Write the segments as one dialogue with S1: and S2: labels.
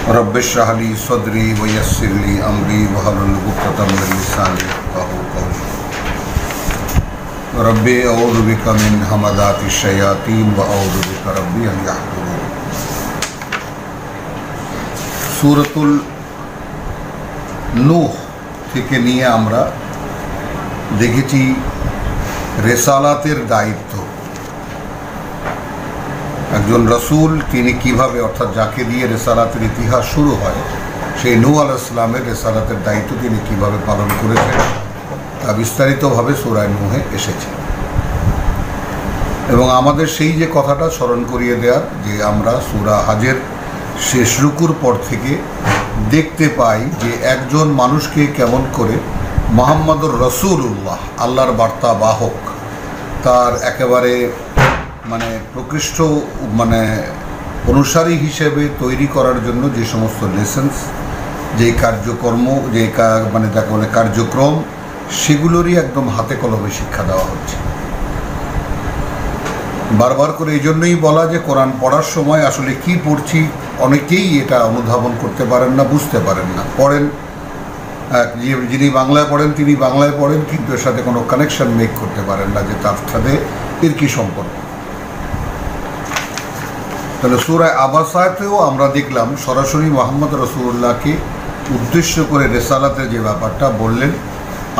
S1: Rabbi इश्रह ली सदरी वयस्सिर ली अमरी वहलुल उक़दतम मिन लिसानी यफ़क़हू क़ौली। Rabbi अऊज़ु बिका मिन हमज़ाति शयातीन व अऊज़ु बिका रब्बि अन यहज़ुरून। सूरतुल नूह থেকে নিয়ে আমরা দেখেছি রেসালাতের দায়িত্ব। একজন রসুল তিনি কিভাবে, অর্থাৎ যাকে দিয়ে রেসালাতের ইতিহাস শুরু হয়, সেই নূহ আলাইহিস সালামের রেসালাতের দায়িত্ব তিনি কিভাবে পালন করেছেন তা বিস্তারিতভাবে সূরা নূহে এসেছে। এবং আমাদের সেই যে কথাটা স্মরণ করিয়ে দেওয়ার, যে আমরা সূরা হাজের শেষ রুকুর পর থেকে দেখতে পাই যে একজন মানুষকে কেমন করে মুহাম্মদুর রাসূলুল্লাহ, আল্লাহর বার্তা বাহক, তার একেবারে প্রকৃষ্ট অনুসারী হিসেবে তৈরি করার জন্য যে সমস্ত লেসেন্স, যে কার্যকর্ম, যে যাকে বলে কার্যক্রম, সেগুলোরই একদম হাতে কলমে শিক্ষা দেওয়া হচ্ছে। বারবার করে এই জন্যই বলা যে কোরআন পড়ার সময় আসলে কি পড়ছি অনেকেই এটা অনুধাবন করতে পারেন না, বুঝতে পারেন না। পড়েন, যিনি বাংলায় পড়েন তিনি বাংলায় পড়েন, কিন্তু এর সাথে কোনো কানেকশন মেক করতে পারেন না যে তার সাথে এর কী সম্পর্ক। তাহলে সূরা আবাসাতেও আমরা দেখলাম সরাসরি মুহাম্মদ রাসূলুল্লাহকে উদ্দেশ্য করে রেসালাতের যে ব্যাপারটা বললেন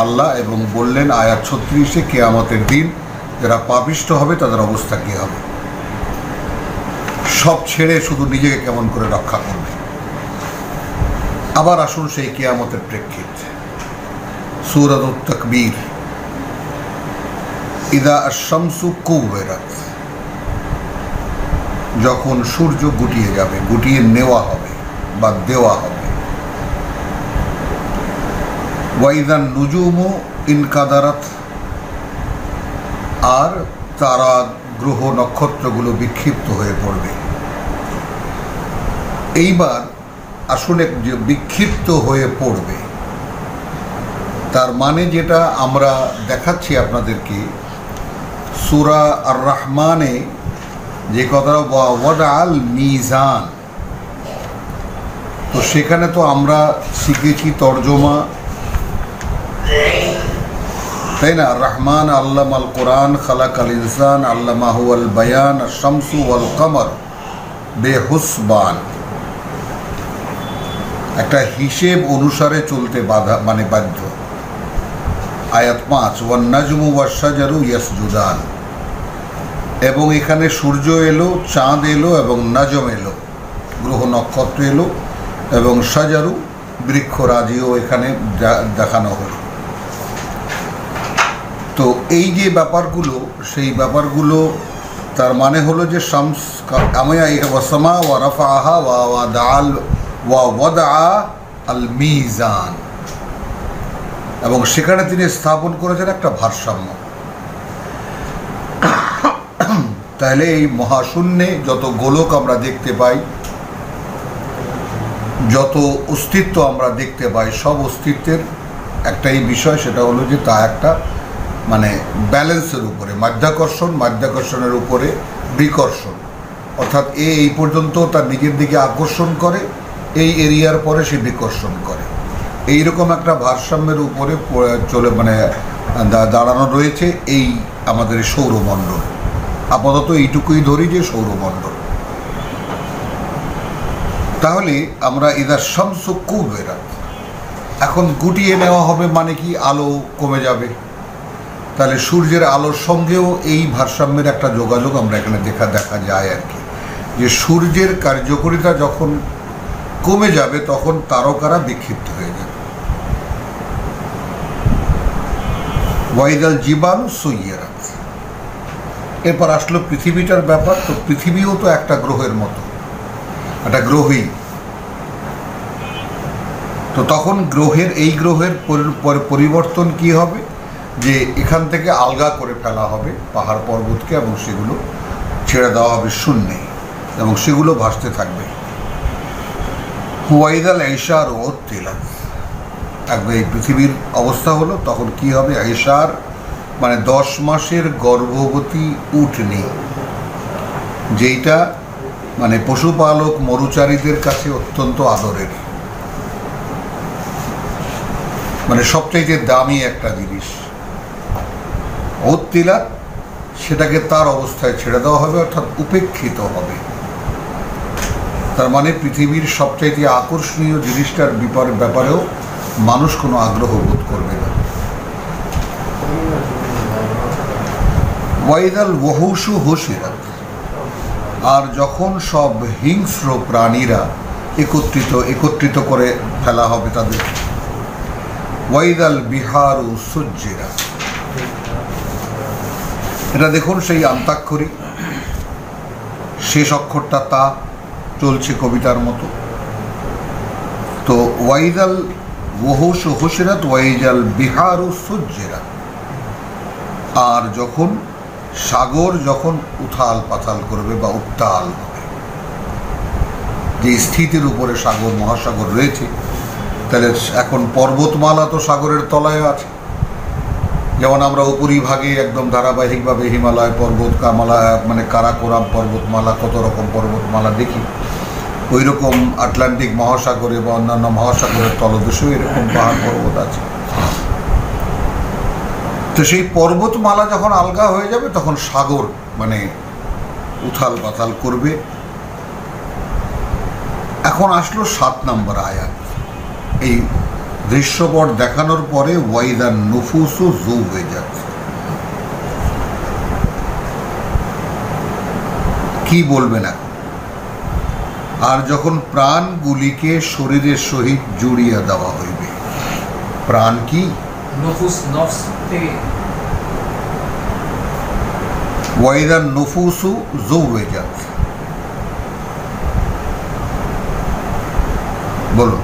S1: আল্লাহ, এবং বললেন আয়াত 36-এ কিয়ামতের দিন যারা পাপিষ্ঠ হবে তাদের অবস্থা কী হবে, সব ছেড়ে শুধু নিজেকে কেমন করে রক্ষা করবে। আবার আসুন সেই কিয়ামতের প্রেক্ষিত, সূরাতুত তাকবীর, ইদা আশ-শামসু কুওয়িরাত, যখন সূর্য গুটিয়ে যাবে, গুটিয়ে নেওয়া হবে বা দেওয়া হবে। ওয়াইদান নুজুমু ইনকাদারাত, আর তারা গ্রহ নক্ষত্রগুলো বিক্ষিপ্ত হয়ে পড়বে। এইবার আসলে যে বিক্ষিপ্ত হয়ে পড়বে তার মানে যেটা আমরা দেখাচ্ছি আপনাদেরকে, সূরা আর রহমানে যে কথা ওয়াদাল মিজান, তো সেখানে তো আমরা শিখেছি তর্জমা, তাই না? রহমান আল্লামাল কোরআন খালাকাল ইনসান আল্লামাহু আল বায়ান আশ-শামসু ওয়াল কমর বেহুসবান, একটা হিসেব অনুসারে চলতে বাধ্য। আয়াত 5, ওয়ান নাজমু ওয়াশ শাজারু ইয়াসজুদান, এবং এখানে সূর্য এলো, চাঁদ এলো এবং নাজম এলো, গ্রহ নক্ষত্র এলো, এবং শাজারু বৃক্ষরাজিও এখানে দেখানো হলো। তো এই যে ব্যাপারগুলো, সেই ব্যাপারগুলো তার মানে হলো যে শামস ওয়াসমা ওয়া রাফাআহা ওয়া ওয়াদা আল মিজান, এবং সেখানে তিনি স্থাপন করেছেন একটা ভারসাম্য। তাহলে এই মহাশূন্যে যত গোলক আমরা দেখতে পাই, যত অস্তিত্ব আমরা দেখতে পাই, সব অস্তিত্বের একটাই বিষয়, সেটা হলো যে তা একটা ব্যালেন্সের উপরে, মাধ্যাকর্ষণের উপরে বিকর্ষণ, অর্থাৎ এই পর্যন্ত তার নিজের দিকে আকর্ষণ করে, এই এরিয়ার পরে সে বিকর্ষণ করে। এইরকম একটা ভারসাম্যের উপরে চলে দাঁড়ানো রয়েছে এই আমাদের সৌরমণ্ডল। আপাতত এইটুকুই ধরি যে সৌরমণ্ডল। তাহলে আমরা ইদা শামসু কুওয়িরাত, এখন গুটিয়ে নেওয়া হবে মানে কি? আলো কমে যাবে। তাহলে সূর্যের আলোর সঙ্গেও এই ভারসাম্যের একটা যোগাযোগ আমরা এখানে দেখা যায় আর কি, যে সূর্যের কার্যকারিতা যখন কমে যাবে তখন তারকারা বিক্ষিপ্ত হয়ে যাবে। ওয়াইদাল জিবালু সুইয়িরাত, এরপর আসলো পৃথিবীটার ব্যাপার। তো পৃথিবীও তো একটা গ্রহের মতো, একটা গ্রহই। তো তখন এই গ্রহের পরিবর্তন কি হবে, যে এখান থেকে আলগা করে ফেলা হবে পাহাড় পর্বতকে, এবং সেগুলো ছেড়ে দেওয়া হবে শূন্যে, এবং সেগুলো ভাসতে থাকবে। ওয়াইদাল ঈশার উত্তিলাত, একবার এই পৃথিবীর অবস্থা হলো তখন কি হবে? ঈশার 10 মাসের গর্ভবতী উটনি, যেইটা মানে পশুপালক মরুচারীদের কাছে অত্যন্ত আদরের, মানে সবচাইতে দামি একটা জিনিস। ওত্তিলাত, সেটাকে তার অবস্থায় ছেড়ে দেওয়া হবে, অর্থাৎ উপেক্ষিত হবে। তার মানে পৃথিবীর সবচাইতে আকর্ষণীয় জিনিসটার ব্যাপারেও মানুষ কোনো আগ্রহ বোধ করবে না। ওয়াইদাল ওয়াহুশু হুশিরাত, আর যখন সব হিংস্র প্রাণীরা একত্রিত করে ফেলা হবে তাদের। ওয়াইদাল বিহারু সুজ্জিরাত, এটা দেখুন সেই আন্তাক্ষরী, শেষ অক্ষরটা তা চলছে কবিতার মতো। তো ওয়াইদাল ওয়াহুশু হুশিরাত ওয়াইদাল বিহারু সুজ্জিরাত, আর যখন সাগর যখন উথাল পাথাল করবে বা উত্তাল হবে, যে স্থিতির উপরে সাগর মহাসাগর রয়েছে, তাহলে এখন পর্বতমালা তো সাগরের তলায় আছে। যেমন আমরা উপরিভাগে একদম ধারাবাহিকভাবে হিমালয় পর্বতমালা, মানে কারাকোরাম পর্বতমালা, কত রকম পর্বতমালা দেখি, ওই রকম আটলান্টিক মহাসাগরে বা অন্যান্য মহাসাগরের তলদেশেও এরকম পাহাড় পর্বত আছে। তো সেই পর্বতমালা যখন আলগা হয়ে যাবে তখন সাগর মানে উথাল পাথাল করবে। এখন আসলো 7 নম্বর আয়াত। এই দৃশ্যপট দেখানোর পরে ওয়াইদান নুফুসু যুওয়াজাত, কি বলবেন এখন? আর যখন প্রাণগুলিকে শরীরের সহিত জুড়িয়ে দেওয়া হইবে। প্রাণ কি? ওয়াইদান নুফুসু যুওয়াজাত, বলুন।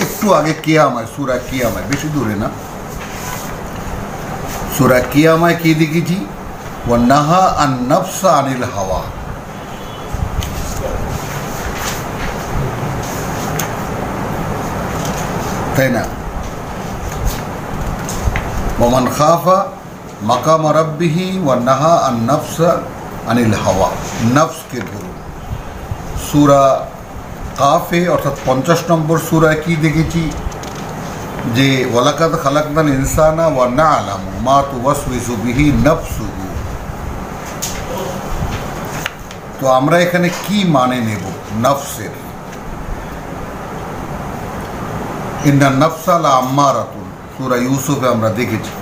S1: একটু আগে কিয়ামায়, সূরা কিয়ামায়, বেশি দূরে না, সূরা কিয়ামায় কি দেখেছি? ওয়া নাহা আন নাফসা আনিল হাওয়া, তাই না? ওমান খাফা মাকাম রাব্বিহি ওয়া নাহা আন নাফসা আনিল হাওয়া, নফসকে ধরুন। সূরা কাফে অর্থাৎ 50 নম্বর সূরায় কি দেখেছি? যে ওয়ালাকাদ খালাকনাল ইনসানা ওয়া না'লামু মা তুওয়াসওয়িসু বিহি নফসুহু। তো আমরা এখানে কি মানে নেব নফসের? ইন্নান নাফসা লাআম্মারাতুন, সূরা ইউসুফে আমরা দেখেছি।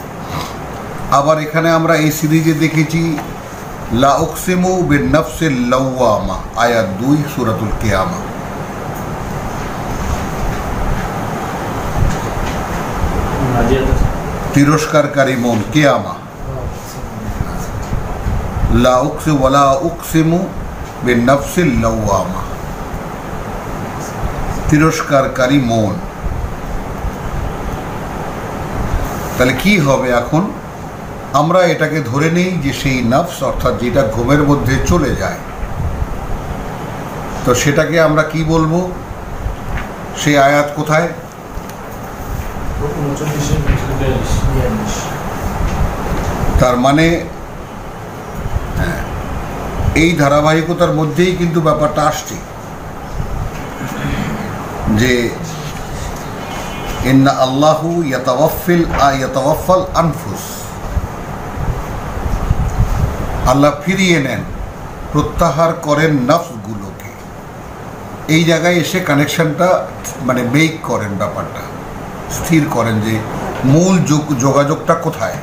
S1: আবার এখানে আমরা এই সিরিজে দেখেছি লা উকসিমু বিন-নাফসিল লাওয়ামা, আয়াত 2 সূরাতুল কিয়ামা। তিরস্কারকারী মন, কিয়ামা। লা উকসিমু ওয়ালা উকসিমু বিন-নাফসিল লাওয়ামা, তিরস্কারকারী মন। তাহলে কি হবে এখন? আমরা এটাকে ধরে নেই যে সেই নফস অর্থাৎ যেটা ঘুমের মধ্যে চলে যায়, তো সেটাকে আমরা কি বলবো? সেই আয়াত কোথায়? তার মানে এই ধারাবাহিকতার মধ্যেই কিন্তু ব্যাপারটা আসছে যে ইন্না আল্লাহু ইয়াতাওয়াফাল আনফুস, আল্লাহ ফিরিয়ে নেন, প্রত্যাহার করেন নফসগুলোকে। এই জায়গায় এসে কানেকশনটা মানে মেক করেন, ব্যাপারটা স্থির করেন যে মূল যোগাযোগটা কোথায়।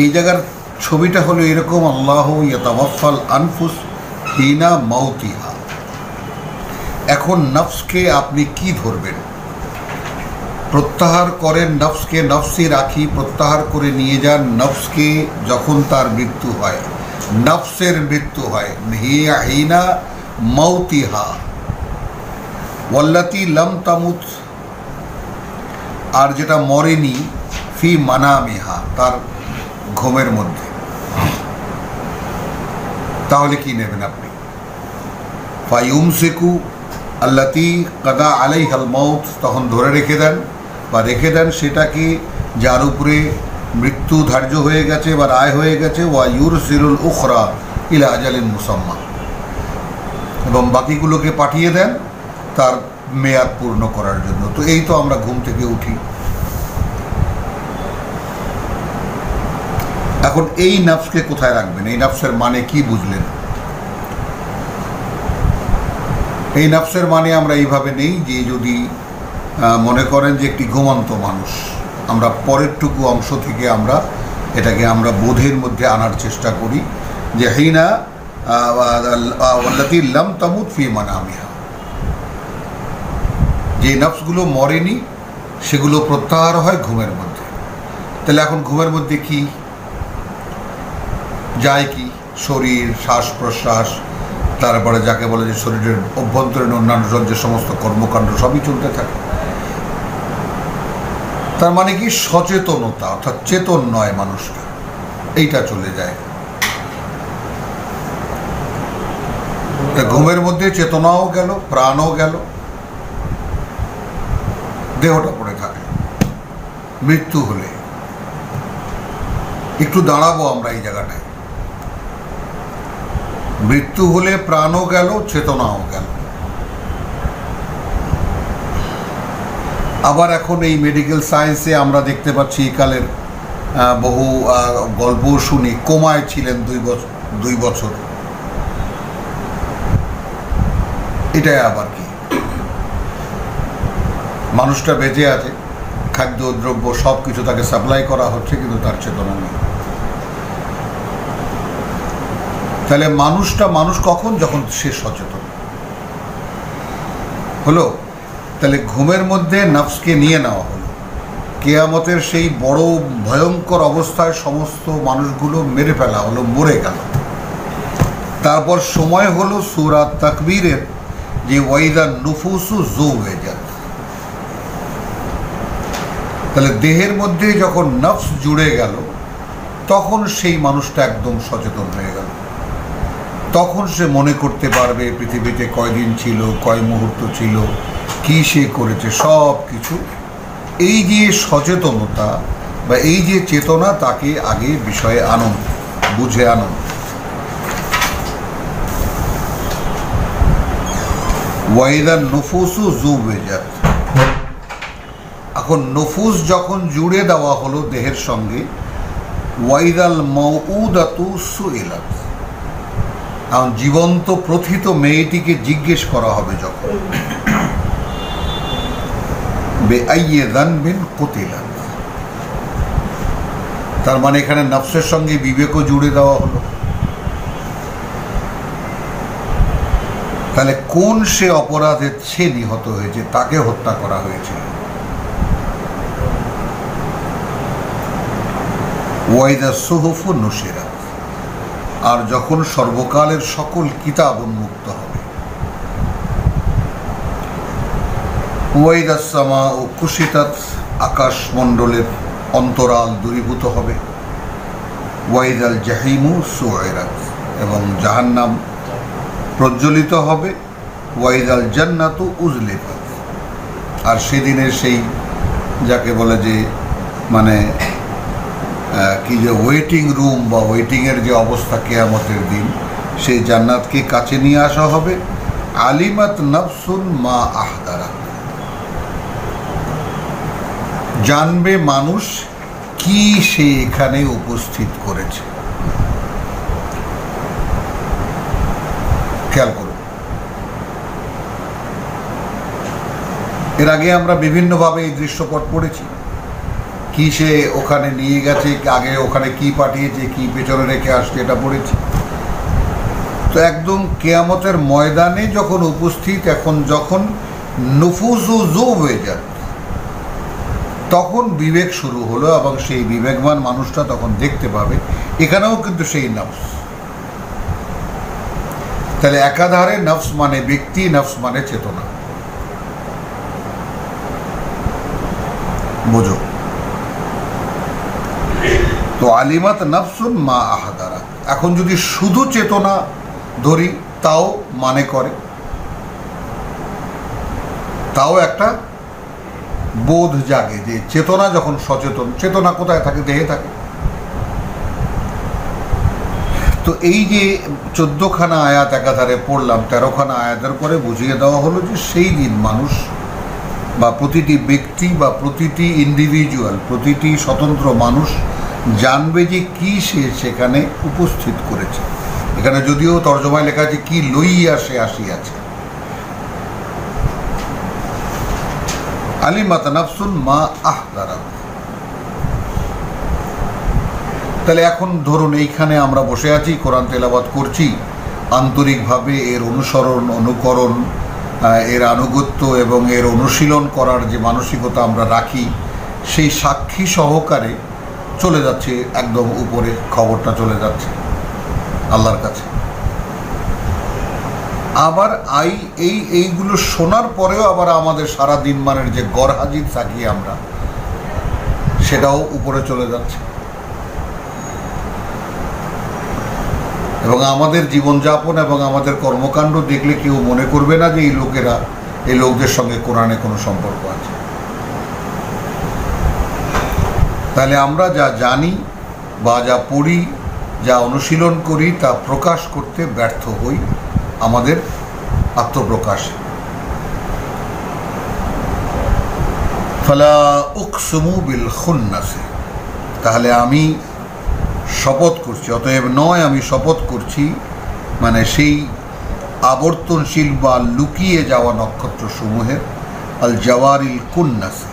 S1: এই জায়গার ছবিটা হলো এরকম, আল্লাহু ইয়াতাওয়াফাল আনফুস হিনা মাউতিহা। এখন নফসকে আপনি কি ধরবেন? প্রত্যাহার করেন নফসকে, নফসে রাখি, প্রত্যাহার করে নিয়ে যান নফসকে। যখন তার মৃত্যু হয়, নফসের মৃত্যু হয়, হিনা মাউতিহা ওয়াল্লাতি লাম তামুত, আর যেটা মরেনি, ফি মানামিহা, তার ঘুমের মধ্যে। তাহলে কি নেবেন আপনি? ফায়ুমসিকু আল্লাতি কাদা আলাইহাল মাউত, তখন ধরে রেখে দেন। বা রেখে দেন সেটাকে যার উপরে মৃত্যু ধার্য হয়ে গেছে বা রায় হয়ে গেছে, ওয়া ইউরসিলুল উখরা ইলা আজালিন মুসাম্মা, এবং বাকিগুলোকে পাঠিয়ে দেন তার মেয়াদ পূর্ণ করার জন্য। তো এই তো আমরা ঘুম থেকে উঠি। এখন এই নফসকে কোথায় রাখবেন? এই নফসের মানে কি বুঝলেন? এই নফসের মানে আমরা এইভাবে নেই যে যদি মনে করেন যে একটি ঘুমন্ত মানুষ, আমরা পরেরটুকু অংশ থেকে এটাকে আমরা বোধের মধ্যে আনার চেষ্টা করি যে হিনা ওয়াল্লাতী লাম তামুত ফি মানামিহা, যে নফসগুলো মরেনি সেগুলো প্রত্যাহার হয় ঘুমের মধ্যে। তাহলে এখন ঘুমের মধ্যে কি যায়? কি শরীর, শ্বাস প্রশ্বাস, তারপরে যাকে বলে যে শরীরের অভ্যন্তরীণ অন্যান্য যে সমস্ত কর্মকাণ্ড সবই চলতে থাকে। তার মানে কি সচেতনতা, অর্থাৎ চেতন নয় মানুষটা, এইটা চলে যায়। ঘুমের মধ্যে চেতনাও গেল, প্রাণও গেল, দেহটা পড়ে থাকে। মৃত্যু হলে একটু দাঁড়াবো আমরা এই জায়গাটায়। মৃত্যু হলে প্রাণও গেল, চেতনাও গেল। আবার এখন এই মেডিকেল সায়েন্সে আমরা দেখতে পাচ্ছি একালের বহু গল্প শুনি, কোমায় ছিলেন 2 বছর। এটাই আবার কি? মানুষটা বেঁচে আছে, খাদ্য দ্রব্য সব কিছু তাকে সাপ্লাই করা হচ্ছে, কিন্তু তার চেতনা নেই। তাহলে মানুষ কখন? যখন সে সচেতন হলো। তাহলে ঘুমের মধ্যে নফসকে নিয়ে নেওয়া হলো, কিয়ামতের সেই বড় ভয়ঙ্কর অবস্থায় সমস্ত মানুষগুলো মেরে ফেলা হলো, মরে গেল। তারপর সময় হলো সূরা তাকবীরের যে ওয়াইদা নুফুসু যুওয়াজাত। তাহলে দেহের মধ্যে যখন নফস জুড়ে গেল তখন সেই মানুষটা একদম সচেতন হয়ে গেল। তখন সে মনে করতে পারবে পৃথিবীতে কয়দিন ছিল, কয় মুহূর্ত ছিল, কি সে করেছে, সব কিছু। এই যে সচেতনতা বা এই যে চেতনা, তাকে আগে বিষয়ে আনুন, বুঝে আনুন। ওয়াইদা নুফুসু যুওয়াজাত। এখন নফুস যখন জুড়ে দেওয়া হলো দেহের সঙ্গে, ওয়াইদাল মাউউদাতু সুইলাত, এখন জীবন্ত প্রথিত মেয়েটিকে জিজ্ঞেস করা হবে যখন, বেআইয়ি যানবিন কুতিলাত, তার মানে এখানে নফসের সঙ্গে বিবেকও জুড়ে দেওয়া হলো। তাহলে কোন সে অপরাধে সে নিহত হয়েছে, তাকে হত্যা করা হয়েছে। ওয়াইদা সুহুফু নুশিরাত, আর যখন সর্বকালের সকল কিতাব উন্মুক্ত হবে। ওয়াইদা সামাউ কুশিতাত, আকাশমণ্ডলের অন্তরাল দূরীভূত হবে। ওয়াইদাল জাহিমু সুইরাত, এবং জাহান্নাম প্রজ্বলিত হবে। ওয়াইদাল জান্নাতু উজলিফাত, আর সেদিনের সেই যাকে বলে যে মানে কি যে ওয়েটিং রুম বা ওয়েটিংয়ের যে অবস্থা কিয়ামতের দিন, সেই জান্নাতকে কাছে নিয়ে আসা হবে। আলিমাত নাফসুন মা আহদারা, জানবে মানুষ কি সে এখানে উপস্থিত করেছে। খেয়াল করুন, এর আগে আমরা বিভিন্নভাবে এই দৃশ্যপট পড়েছি। কি সে ওখানে নিয়ে গেছে, আগে ওখানে কি পাঠিয়েছে, কি পেছনে রেখে আসছে, এটা পড়েছি। তো একদম কিয়ামতের ময়দানে যখন উপস্থিত, এখন যখন নুফুসু যুওয়াজাত, তখন বিবেক শুরু হলো, এবং সেই বিবেকবান মানুষটা তখন দেখতে পাবে এখানেও কিন্তু সেই নফস। তাহলে একাধারে নফস মানে ব্যক্তি, নফস মানে চেতনা। বোঝো তো? আলিমাত নাফসুন মা আহদারা। এখন যদি শুধু চেতনা ধরি, তাও মানে করে, তাও একটা বোধ জাগে, যে চেতনা যখন সচেতন, চেতনা কোথায় থাকে? দেহে থাকে। তো এই যে 14খানা আয়াত একাধারে পড়লাম, 13খানা আয়াতের পরে বুঝিয়ে দেওয়া হলো যে সেই দিন মানুষ বা প্রতিটি ব্যক্তি বা প্রতিটি ইন্ডিভিজুয়াল, প্রতিটি স্বতন্ত্র মানুষ জানবে যে কি সে সেখানে উপস্থিত করেছে। এখানে যদিও তর্জমায় লেখা আছে কি লইয়া সে আসিয়াছে। আলিমাত নাফসুন মা আহদারাত। তাহলে এখন ধরুন এইখানে আমরা বসে আছি, কোরআন তেলাওয়াত করছি, আন্তরিকভাবে এর অনুসরণ, অনুকরণ, এর আনুগত্য এবং এর অনুশীলন করার যে মানসিকতা আমরা রাখি, সেই সাক্ষী সহকারে চলে যাচ্ছে একদম উপরে, খবরটা চলে যাচ্ছে আল্লাহর কাছে। আবার এইগুলো শোনার পরেও আবার আমাদের সারা দিন মানের যে গড় হাজির থাকি আমরা, সেটাও উপরে চলে যাচ্ছে। এবং আমাদের জীবনযাপন এবং আমাদের কর্মকাণ্ড দেখলে কেউ মনে করবে না যে এই লোকদের সঙ্গে কোরআনে কোনো সম্পর্ক আছে। তাহলে আমরা যা জানি বা যা পড়ি, যা অনুশীলন করি, তা প্রকাশ করতে ব্যর্থ হই আমাদের আত্মপ্রকাশে। ফালা উকসুমু বিল খুন্নাসে, তাহলে আমি শপথ করছি, অতএব নয় আমি শপথ করছি, মানে সেই আবর্তনশীল বা লুকিয়ে যাওয়া নক্ষত্র সমূহের, আল জাওয়ারিল কুন্নাসে।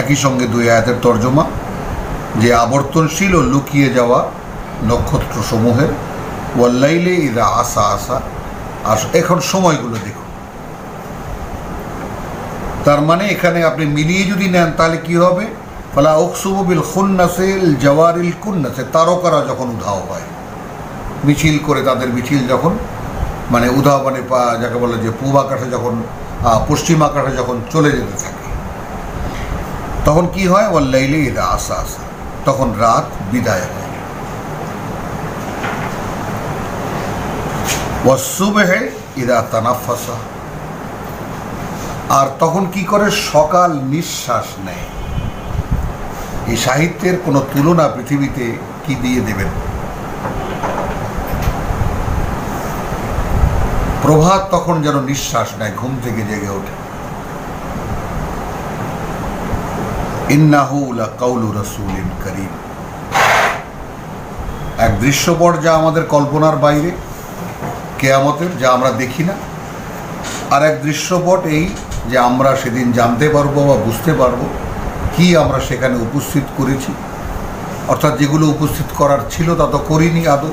S1: একই সঙ্গে দুই আয়াতের তর্জমা, যে আবর্তনশীল ও লুকিয়ে যাওয়া নক্ষত্র সমূহের, ওয়াল্লাইলে ইদা আসা আসা। আর এখন সময়গুলো দেখুন, তার মানে এখানে আপনি মিলিয়ে যদি নেন তাহলে কি হবে? ফালা উকসুমু বিল খুন্নাসিল জাওয়ারিল কুন্নাসে, তারকারা যখন উধাও হয়, মিছিল করে তাদের মিছিল যখন মানে উধাও, মানে যাকে বলে যে পূব আকাশে যখন পশ্চিম আকাশে যখন চলে যেতে থাকে, তখন কি হয়? ওয়াল্লাইলে ইদা আসা আসা, তখন রাত বিদায় হয়। ওয়াসসুবহে ইদা তানাফাসা, আর তখন কি করে? সকাল নিঃশ্বাস নেয়। এই সাহিত্যের কোনো তুলনা পৃথিবীতে কি দিয়ে দেবেন? প্রভাত তখন যেন নিঃশ্বাস নেয়, ঘুম থেকে জেগে ওঠে। ইন্নাহু লাকাউলু রাসূলিন কারীম, এক দৃশ্যপট যা আমাদের কল্পনার বাইরে, কিয়ামতের, যা আমরা দেখি না। আর এক দৃশ্যপট এই যে আমরা সেদিন জানতে পারবো বা বুঝতে পারবো কি আমরা সেখানে উপস্থিত করেছি। অর্থাৎ যেগুলো উপস্থিত করার ছিল তা তো করিনি আদৌ,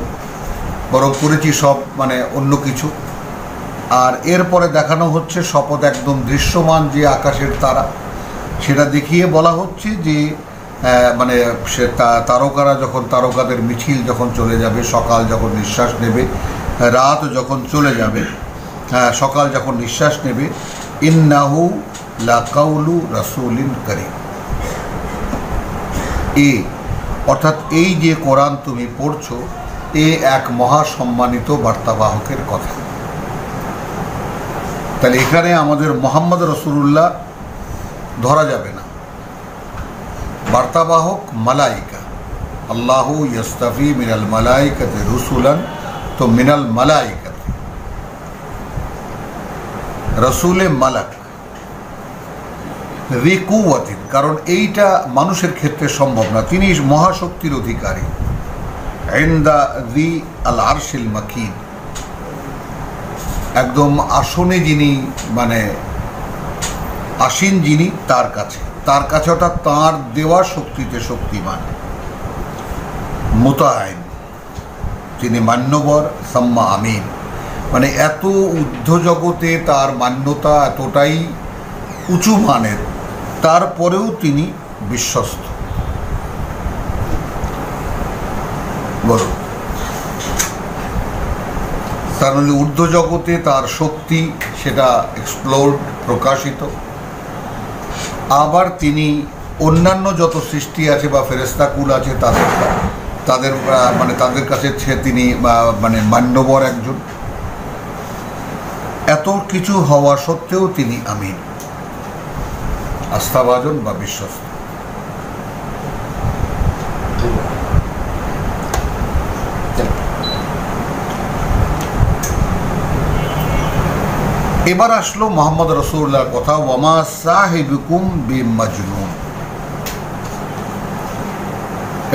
S1: বরং করেছি সব মানে অন্য কিছু। আর এরপরে দেখানো হচ্ছে শপথ একদম দৃশ্যমান যে আকাশের তারা, সেটা দেখিয়ে বলা হচ্ছে যে মানে সে তারকারা যখন, তারকাদের মিছিল যখন চলে যাবে, সকাল যখন নিঃশ্বাস নেবে, রাত যখন চলে যাবে, সকাল যখন নিঃশ্বাস নেবে, ইন্নাহু লাকাউলু রাসূলিন কারীম। অর্থাৎ এই যে কোরআন তুমি পড়ছো, এ এক মহাসম্মানিত বার্তাবাহকের কথা। তাহলে এখানে আমাদের মুহাম্মদ রাসূলুল্লাহ ধরা যাবে না। বার্তাবাহক মালাইকা, আল্লাহু ইয়াস্তাফি মিনাল মালাইকাতি রুসুলান, তো মিনাল মালাইকাতি রসুলে মালাক রিকুওয়াতিন, কারণ এইটা মানুষের ক্ষেত্রে সম্ভব না। তিনি মহাশক্তির অধিকারী। ইনদা জি আল আরশিল মাকিন, একদম আসনে যিনি মানে আসীন যিনি, তার কাছে অর্থাৎ তাঁর দেওয়া শক্তিতে শক্তিমান। মুতাআইন, তিনি মান্যবর, সাম্মা আমিন, মানে এত ঊর্ধ্ব জগতে তার মান্যতা এতটাই উঁচু মানের, তারপরেও তিনি বিশ্বস্ত। বলুন, তার মানে ঊর্ধ্ব জগতে তার শক্তি, সেটা এক্সপ্লোর্ড, প্রকাশিত। আবার তিনি অন্যান্য যত সৃষ্টি আছে বা ফেরেশতাকুল আছে তাদের মানে তাদের কাছে তিনি মানে মান্যবর একজন। এত কিছু হওয়া সত্ত্বেও তিনি আমিন। আস্থাভাজন বা বিশ্বস্ত। এবার আসলো মোহাম্মদ রাসূলুল্লাহর কথা, ওয়ামা সাহিবুকুম বিমাজনুন,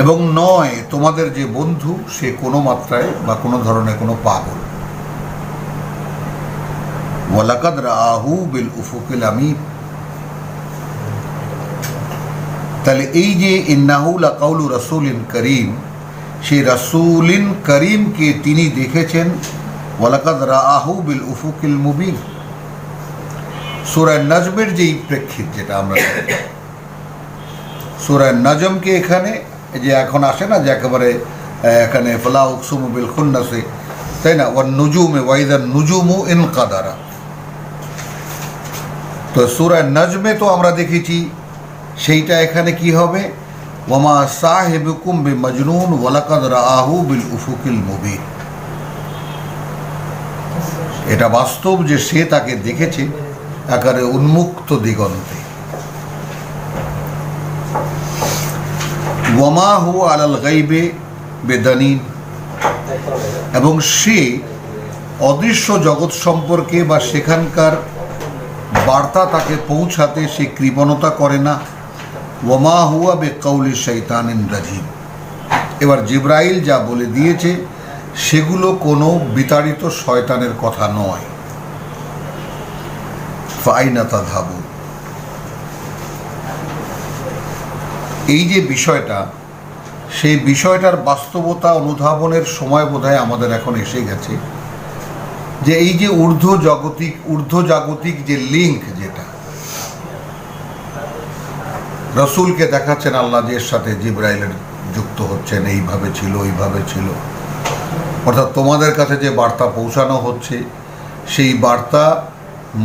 S1: এবং নয় তোমাদের যে বন্ধু সে কোনো মাত্রায় বা কোনো ধরনের কোনো পাগল। ওয়ালাকাদ রাআহু বিল উফুকিল আমিন, তাহলে এই যে ইন্নাহু লাকাউলু রাসূলিন করিম, সেই রাসূলিন করিমকে তিনি দেখেছেন ওয়ালাকাদ রাআহু বিল উফুকিল মুবিন। সূরা নজমের যেই প্রেক্ষিত, যেটা আমরা সূরা নজমকে এখানে যে এখন আসে না যে একেবারে এখানে ফালা উকসুমু বিল খুন্নাসে, তাই না, ওয়ান নুজুমে ওয়াইদান নুজুমু ইনকাদারা। তো সূরা নজমে তো আমরা দেখেছি সেইটা এখানে কি হবে, ওয়ামা সাহিবুকুম বিমাজনুন ওয়ালাকাদ রাআহু বিল উফুকিল মুবিন। এটা বাস্তব যে সে তাকে দেখেছে একেবারে উন্মুক্ত দিগন্তে। ওয়ামা হুয়া আলাল গাইবে বেদানিন, এবং সে অদৃশ্য জগৎ সম্পর্কে বা সেখানকার বার্তা তাকে পৌঁছাতে সে কৃপণতা করে না। ওয়ামা হুয়া বেকাউলি শাইতানিন রাজিম, এবার জিবরাইল যা বলে দিয়েছে সেগুলো কোনো বিতাড়িত শয়তানের কথা নয়। ফাইনা তাযহাবু, এই যে বিষয়টা, সেই বিষয়টার বাস্তবতা অনুধাবনের সময় বোধহয় আমাদের এখন এসে গেছে, যে এই যে ঊর্ধ্বজাগতিক যে লিঙ্ক, যেটা রসুলকে দেখাচ্ছেন আল্লাহ, যে এর সাথে জিবরাইলের যুক্ত হচ্ছেন, এইভাবে ছিল ওইভাবে ছিল, অর্থাৎ তোমাদের কাছে যে বার্তা পৌঁছানো হচ্ছে সেই বার্তা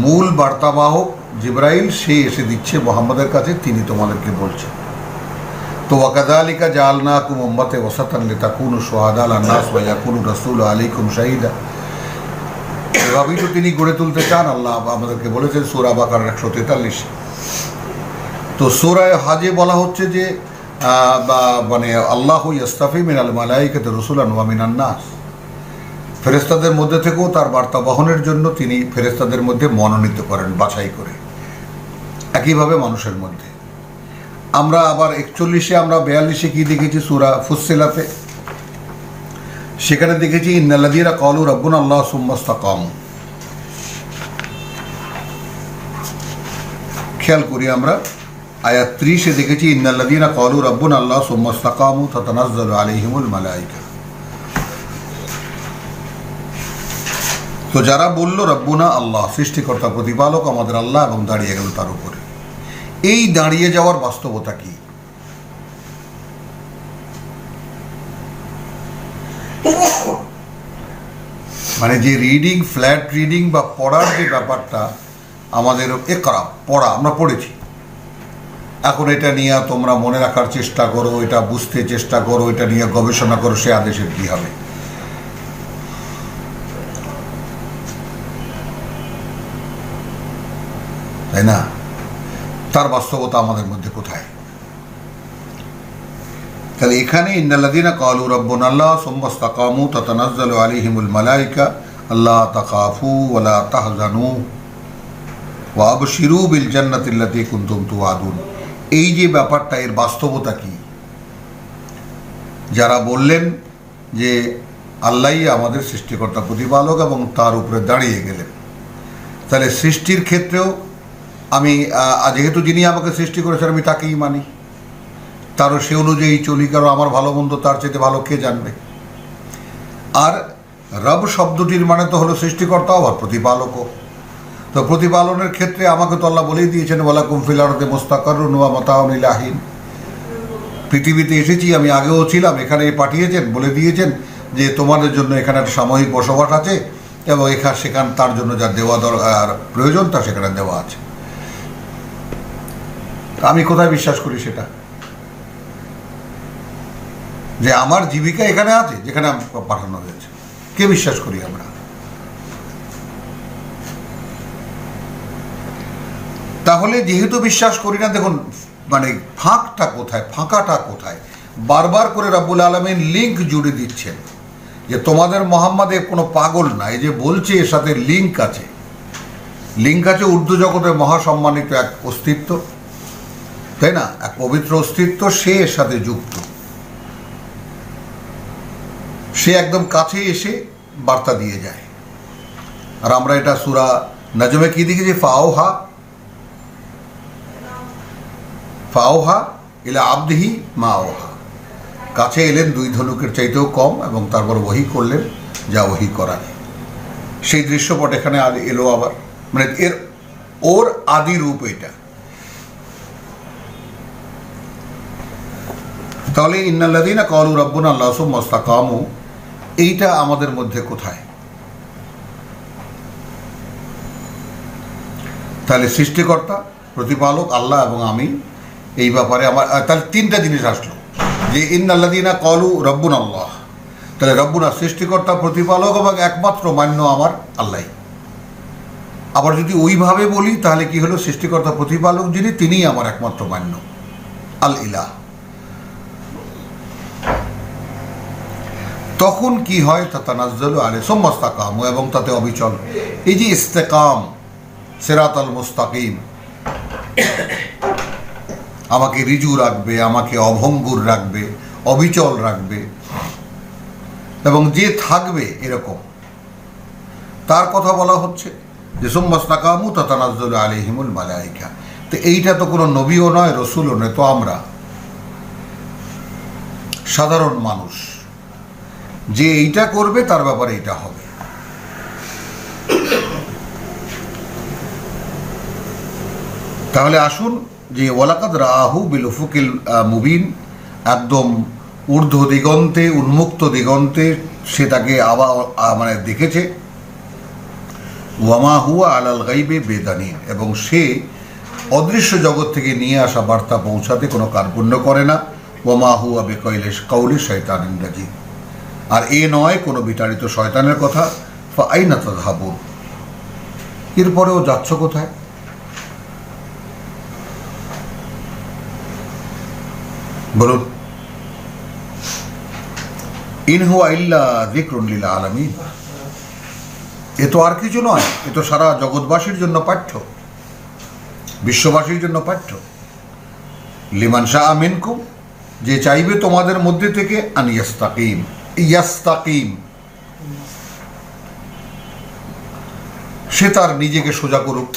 S1: মূল বার্তাবাহক জিবরাইল সে এসে দিচ্ছে মুহাম্মদের কাছে, তিনি তোমাদেরকে বলছেন। তো ওয়াকাযালিকা জাআলনাকুম উম্মাতান ওয়াসাতান লিতাকুনু শুহাদা আলান নাস ওয়া ইয়াকুনু রাসূলু আলাইকুম শাহীদা, এভাবেই তো তিনি গড়ে তুলতে চান। আল্লাহ আমাদেরকে বলেছেন সূরা বাকারার 143। তো সূরা হাজে বলা হচ্ছে যে মানে আল্লাহু ইয়াস্তাফি মিনাল মালাইকাতি রাসূলান ওয়া মিনান নাস, ফেরেশতাদের মধ্যে থেকেও তার বার্তা বহনের জন্য তিনি ফেরেশতাদের মধ্যে মনোনীত করেন, বাছাই করে। একইভাবে মানুষের মধ্যে আমরা আবার 41-এ আমরা 42-এ কি দেখেছি সূরা ফুসসিলাতে, সেখানে দেখেছি ইন্নাল্লাযীনা ক্বালু রাব্বুনা আল্লাহ সুম্মা ইসতাকামু। খেয়াল করি আমরা আয়াত 30-এ দেখেছি ইন্নাল্লাযীনা ক্বালু রাব্বুনা আল্লাহ সুম্মা ইসতাকামু তাতানাজ্জালু আলাইহিমুল মালায়েকা। তো যারা বলল রব্বুনা আল্লাহ, সৃষ্টিকর্তা প্রতিপালক আমাদের আল্লাহ, এবং দাঁড়িয়ে গেল তার উপরে, এই দাঁড়িয়ে যাওয়ার বাস্তবতা কি? মানে যে রিডিং, ফ্ল্যাট রিডিং বা পড়ার যে ব্যাপারটা আমাদের, একরা পড়া আমরা পড়েছি, এখন এটা নিয়ে তোমরা মনে রাখার চেষ্টা করো, এটা বুঝতে চেষ্টা করো, এটা নিয়ে গবেষণা করো, সে আদেশের কি হবে? তাই না? তার বাস্তবতা আমাদের মধ্যে কোথায়? তাহলে এখানে ইন্নাল্লাযীনা ক্বালু রাব্বুনা আল্লাহ সুম্মা ইসতাকামু তাতানাজ্জালু আলাইহিমুল মালায়েকা আল্লা তাখাফু ওয়া লা তাহজানু ওয়া আবশিরু বিল জান্নাতিল্লাতী কুনতুম তুআদুন, এই যে ব্যাপারটা, এর বাস্তবতা কি? যারা বললেন যে আল্লাহই আমাদের সৃষ্টিকর্তা প্রতিপালক এবং তার উপরে দাঁড়িয়ে গেলেন, তাহলে সৃষ্টির ক্ষেত্রেও আমি যেহেতু যিনি আমাকে সৃষ্টি করেছেন আমি তাকেই মানি, তারও সে অনুযায়ী চলি, কারণ আমার ভালো মন্দ তার চেয়ে ভালো কে জানবে। আর রব শব্দটির মানে তো হলো সৃষ্টিকর্তা আবার প্রতিপালকও। তো প্রতিপালনের ক্ষেত্রে আমাকে তো আল্লাহ বলেই দিয়েছেন ওয়ালাকুম ফিল আরদি মুস্তাকাররুন ওয়া মাতাউন ইলা হিন, পৃথিবীতে এসেছি, আমি আগেও ছিলাম, এখানে পাঠিয়েছেন, বলে দিয়েছেন যে তোমাদের জন্য এখানে একটা সাময়িক বসবাস আছে, এবং এখানে সেখানে তার জন্য যা দেওয়া দরকার প্রয়োজন তা সেখানে দেওয়া আছে। আমি কোথায় বিশ্বাস করি সেটা, যে আমার জীবিকা এখানে আছে যেখানে পাঠানো হয়েছে, কে বিশ্বাস করি আমরা? তাহলে যেহেতু বিশ্বাস করি না, দেখুন মানে ফাঁকটা কোথায়, ফাঁকাটা কোথায়, বারবার করে রাব্বুল আলামিন লিঙ্ক জুড়ে দিচ্ছেন যে তোমাদের মোহাম্মদে কোনো পাগল না, এই যে বলছে এর সাথে লিঙ্ক আছে। লিঙ্ক আছে উর্দু জগতের মহাসম্মানিত এক অস্তিত্ব, তাই না, এক পবিত্র অস্তিত্ব, সে এর সাথে যুক্ত, সে একদম কাছে এসে বার্তা দিয়ে যায়। আর আমরা এটা সূরা নাজমে কি দেখেছি, ফাওহা ইলা আবদিহি মা আওহা, কাছে এলেন দুই ধনুকের চাইতেও কম, এবং তারপর ওহী করলেন যা ওহী করার। সেই দৃশ্যপট এখানে এলো আবার, মানে ওর আদি রূপ এটা। তাহলে ইন্নাল্লাযীনা ক্বালু রাব্বুনা আল্লাহ সুম্মা ইসতাকামু, এইটা আমাদের মধ্যে কোথায়? তাহলে সৃষ্টিকর্তা, প্রতিপালক আল্লাহ এবং আমি, এই ব্যাপারে আমার তাহলে তিনটা জিনিস আসলো যে ইন্নাল্লাযীনা ক্বালু রাব্বুনা আল্লাহ, তাহলে রব্বুনা সৃষ্টিকর্তা, প্রতিপালক এবং একমাত্র মান্য আমার আল্লাহ। আবার যদি ওইভাবে বলি তাহলে কি হলো, সৃষ্টিকর্তা প্রতিপালক যিনি, তিনিই আমার একমাত্র মান্য, আল ইলাহ। তখন কি হয়, তাতানাজ্জালু আলাইহিম সুম্মা ইসতাকামু, এবং তাতে অবিচল। এই যে ইস্তেকাম, সিরাতাল মুস্তাকিম, আমাকে রিজু রাখবে, আমাকে অভঙ্গুর রাখবে, অবিচল রাখবে, এবং যে থাকবে এরকম, তার কথা বলা হচ্ছে যে সুম্মা ইসতাকামু তাতানাজ্জালু আলাইহিমুল মালায়েকা। তো এইটা তো কোনো নবীও নয়, রসুলও নয়, তো আমরা সাধারণ মানুষ, যে এইটা করবে তার ব্যাপারে এইটা হবে। তাহলে আসুন যে ওয়ালাকাদ রাআহু বিল উফুকিল মুবিন, একদম ঊর্ধ্ব দিগন্তে, উন্মুক্ত দিগন্তে সে তাকে আবার মানে দেখেছে। ওয়ামা হুয়া আলাল গাইবে বেদানিন, এবং সে অদৃশ্য জগৎ থেকে নিয়ে আসা বার্তা পৌঁছাতে কোনো কার্পণ্য করে না। ওয়ামা হুয়া কাউলি শয়তানিন রাজিম, আর এ নয় কোনো বিতাড়িত শয়তানের কথা। ফাআইনা তাযহাবুন, এরপরেও যাচ্ছ কোথায়? বলুন। ইন হুয়া ইল্লা যিকরুন লিল আলামিন, এ তো আর কিছু নয়, এ তো সারা জগৎবাসীর জন্য পাঠ্য, বিশ্ববাসীর জন্য পাঠ্য। লিমান শাআ মিনকুম, যে চাইবে তোমাদের মধ্যে থেকে, আন ইয়াস্তাকিম, ইয়াস্তাকিম, সে তার নিজেকে সোজা করুক।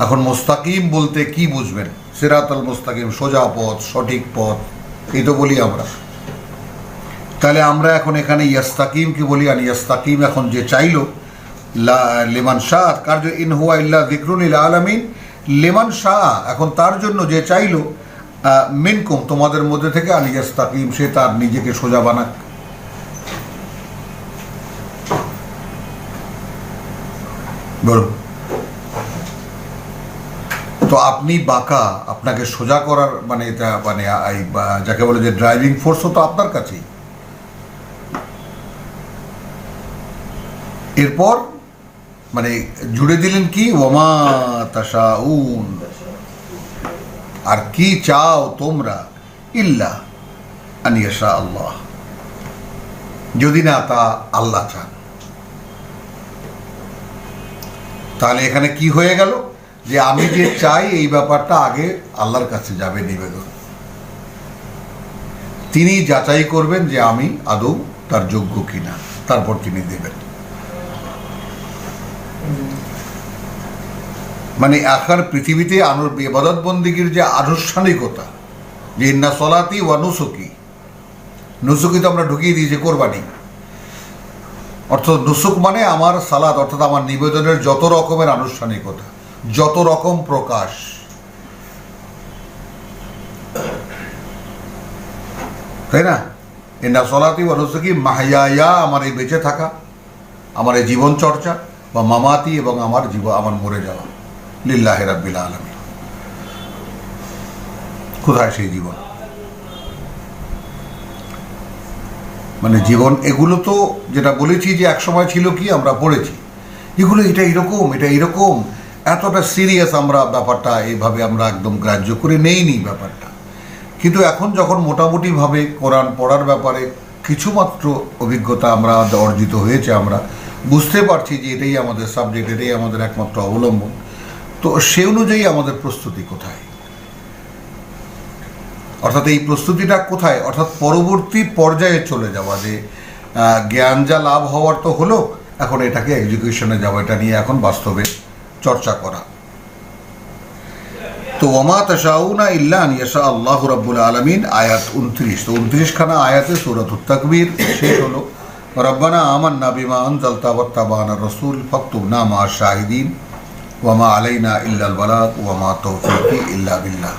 S1: এখন মুস্তাকিম বলতে কি বুঝবেন? সিরাতাল মুস্তাকিম, সোজা পথ, সঠিক পথ, এই তো বলি আমরা। তাহলে আমরা এখন এখানে ইয়াস্তাকিম কি বলি? আর ইয়াস্তাকিম এখন যে চাইলো, লিমান শাহ, কার, ইন হুয়া ইল্লা যিকরুন লিল আলামিন, লিমান শাহ, এখন তার জন্য যে চাইলো, মিনকুম, তোমাদের মধ্যে থেকে, আন ইয়াস্তাকিম, সে তার নিজেকে সোজা বানাক। বলুন তো, আপনি বাঁকা, আপনাকে সোজা করার মানে এটা মানে যাকে বলে যে ড্রাইভিং ফোর্সও তো আপনার কাছেই। এরপর মানে জুড়ে দিলেন কি, ওয়ামা তাশাউন, আর কি চাও তোমরা, ইল্লা আন ইয়াশা আল্লাহ, যদি না তা আল্লাহ চান। তাহলে এখানে কি হয়ে গেল, যে আমি যে চাই এই ব্যাপারটা আগে আল্লাহর কাছে যাবে নিবেদন, তিনি যাচাই করবেন যে আমি আদৌ তার যোগ্য কিনা, তারপর তিনি দেবেন। মানে আখার পৃথিবীতে ইবাদত বন্দেগীর যে আনুষ্ঠানিকতা, যে ইন্না সলাতি ওয়া নুসুকি, নুসুকি তো আমরা ঢুকিয়ে দিয়েছি কোরবানি, অর্থাৎ নুসুক মানে আমার সালাত, অর্থাৎ আমার নিবেদনের যত রকমের আনুষ্ঠানিকতা, যত রকম প্রকাশ, তাই না? ইন্না সলাতি ওয়া নুসুকি মাহইয়ায়া, আমার এই বেঁচে থাকা, আমার এই জীবন চর্চা, বা মামাতি, এবং আমার আমার মরে যাওয়া, লিল্লাহি রাব্বিল আলামিন। কোথায় সেই জীবন? মানে জীবন এগুলো তো যেটা বলেছি যে এক সময় ছিল কি, আমরা পড়েছি এগুলো, এটা এরকম, এটা এরকম, এতটা সিরিয়াস আমরা ব্যাপারটা এইভাবে আমরা একদম গ্রাহ্য করে নেইনি ব্যাপারটা। কিন্তু এখন যখন মোটামুটিভাবে কোরআন পড়ার ব্যাপারে কিছুমাত্র অভিজ্ঞতা আমরা অর্জিত হয়েছে, আমরা বুঝতে পারছি যে এটাই আমাদের সাবজেক্ট, এটাই আমাদের একমাত্র অবলম্বন, তো সে অনুযায়ী আমাদের প্রস্তুতি কোথায়? অর্থাৎ এই প্রস্তুতিটা কোথায়? অর্থাৎ পরবর্তী পর্যায়ে চলে যাওয়া, যে জ্ঞান যা লাভ হওয়ার তো হলো, এখন এটাকে এক্সিকিউশনে যাওয়া, এটা নিয়ে এখন বাস্তবে চর্চা করা। তো ওমা তাশাউনা ইল্লা আন ইয়াশা আল্লাহু রাব্বুল আলামিন, আয়াত 29। তো 29 খানা আয়াতে সূরাতুত তাকবীর শেষ হলো। রব্বানা আমান্না বিমা আনজালতা ওয়াত্তাবা'না রাসূল ফাকতুবনা মা'আশ শাহিদিন ওয়া মা আলাইনা ইল্লাল বালাগ ওয়া মা তাওফীকি ইল্লা বিল্লাহ।